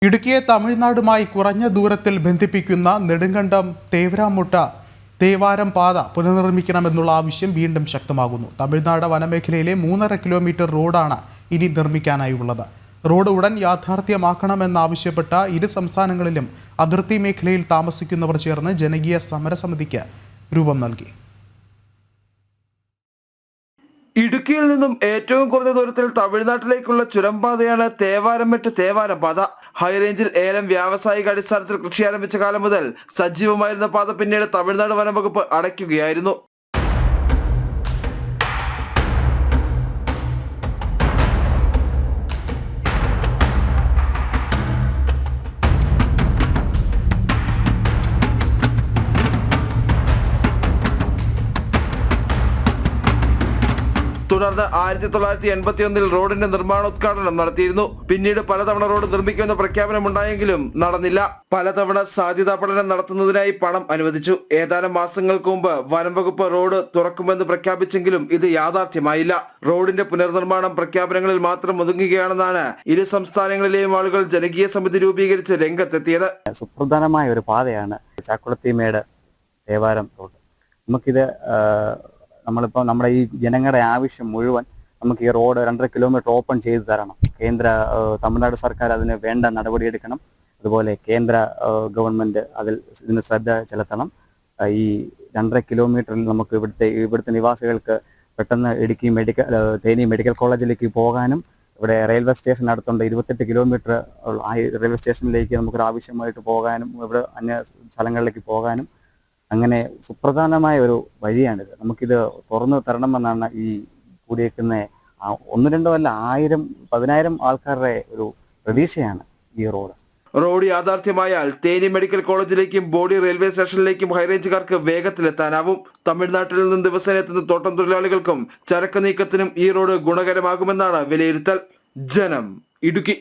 ഇടുക്കിയെ തമിഴ്നാടുമായി കുറഞ്ഞ ദൂരത്തിൽ ബന്ധിപ്പിക്കുന്ന നെടുങ്കണ്ടം തേവരാമുട്ട തേവാരം പാത പുനർനിർമ്മിക്കണമെന്നുള്ള ആവശ്യം വീണ്ടും ശക്തമാകുന്നു. തമിഴ്നാട് വനമേഖലയിലെ 3.5 കിലോമീറ്റർ റോഡാണ് ഇനി നിർമ്മിക്കാനായുള്ളത്. റോഡ് ഉടൻ യാഥാർത്ഥ്യമാക്കണമെന്നാവശ്യപ്പെട്ട ഇരു സംസ്ഥാനങ്ങളിലും അതിർത്തി മേഖലയിൽ താമസിക്കുന്നവർ ചേർന്ന് ജനകീയ സമരസമിതിക്ക് രൂപം നൽകി. ഇടുക്കിയിൽ നിന്നും ഏറ്റവും കുറഞ്ഞ ദൂരത്തിൽ തമിഴ്നാട്ടിലേക്കുള്ള ചുരംപാതയാണ് തേവാരംമെട്ട് തേവാരം പാത. ഹൈറേഞ്ചിൽ ഏലം വ്യാവസായിക അടിസ്ഥാനത്തിൽ കൃഷി ആരംഭിച്ച കാലം മുതൽ സജീവമായിരുന്ന പാത പിന്നീട് തമിഴ്നാട് വനംവകുപ്പ് അടയ്ക്കുകയായിരുന്നു. തുടർന്ന് 1981 റോഡിന്റെ നിർമ്മാണോദ്ഘാടനം നടത്തിയിരുന്നു. പിന്നീട് പലതവണ റോഡ് നിർമ്മിക്കുമെന്ന പ്രഖ്യാപനമുണ്ടായെങ്കിലും നടന്നില്ല. പലതവണ സാധ്യതാ പഠനം നടത്തുന്നതിനായി പണം അനുവദിച്ചു. ഏതാനും മാസങ്ങൾക്ക് മുമ്പ് വനം വകുപ്പ് റോഡ് തുറക്കുമെന്ന് പ്രഖ്യാപിച്ചെങ്കിലും ഇത് യാഥാർത്ഥ്യമായില്ല. റോഡിന്റെ പുനർനിർമ്മാണം പ്രഖ്യാപനങ്ങളിൽ മാത്രം ഒതുങ്ങുകയാണെന്നാണ് ഇരു സംസ്ഥാനങ്ങളിലെയും ആളുകൾ ജനകീയ സമിതി രൂപീകരിച്ച് രംഗത്തെത്തിയത്. സുപ്രധാനമായ ഒരു പാതയാണ് ചാക്കുളത്തിമേട് തേവാരം റോഡ്. നമുക്കിത് നമ്മളിപ്പോൾ നമ്മുടെ ഈ ജനങ്ങളുടെ ആവശ്യം മുഴുവൻ നമുക്ക് ഈ റോഡ് 2.5 കിലോമീറ്റർ ഓപ്പൺ ചെയ്തു തരണം. തമിഴ്നാട് സർക്കാർ അതിന് വേണ്ട നടപടിയെടുക്കണം. അതുപോലെ കേന്ദ്ര ഗവൺമെന്റ് ഇതിന് ശ്രദ്ധ ചെലുത്തണം. ഈ 2.5 കിലോമീറ്ററിൽ നമുക്ക് ഇവിടുത്തെ നിവാസികൾക്ക് പെട്ടെന്ന് തേനി മെഡിക്കൽ കോളേജിലേക്ക് പോകാനും ഇവിടെ റെയിൽവേ സ്റ്റേഷൻ അടുത്തുണ്ട്. 28 കിലോമീറ്റർ റെയിൽവേ സ്റ്റേഷനിലേക്ക് നമുക്കൊരു ആവശ്യമായിട്ട് പോകാനും ഇവിടെ അന്യ സ്ഥലങ്ങളിലേക്ക് പോകാനും അങ്ങനെ സുപ്രധാനമായ ഒരു വഴിയാണിത്. നമുക്കിത് തുറന്നു തരണമെന്നാണ് ഈ കൂടിയേക്കുന്ന 1-2 അല്ല 1000-10,000 ആൾക്കാരുടെ ഒരു പ്രതീക്ഷയാണ് ഈ റോഡ്. റോഡ് യാഥാർത്ഥ്യമായാൽ തേനി മെഡിക്കൽ കോളേജിലേക്കും ബോഡി റെയിൽവേ സ്റ്റേഷനിലേക്കും ഹൈറേഞ്ചുകാർക്ക് വേഗത്തിലെത്താനാവും. തമിഴ്നാട്ടിൽ നിന്ന് ദിവസേന എത്തുന്ന തോട്ടം തൊഴിലാളികൾക്കും ചരക്ക് നീക്കത്തിനും ഈ റോഡ് ഗുണകരമാകുമെന്നാണ് വിലയിരുത്തൽ. ജനം, ഇടുക്കി.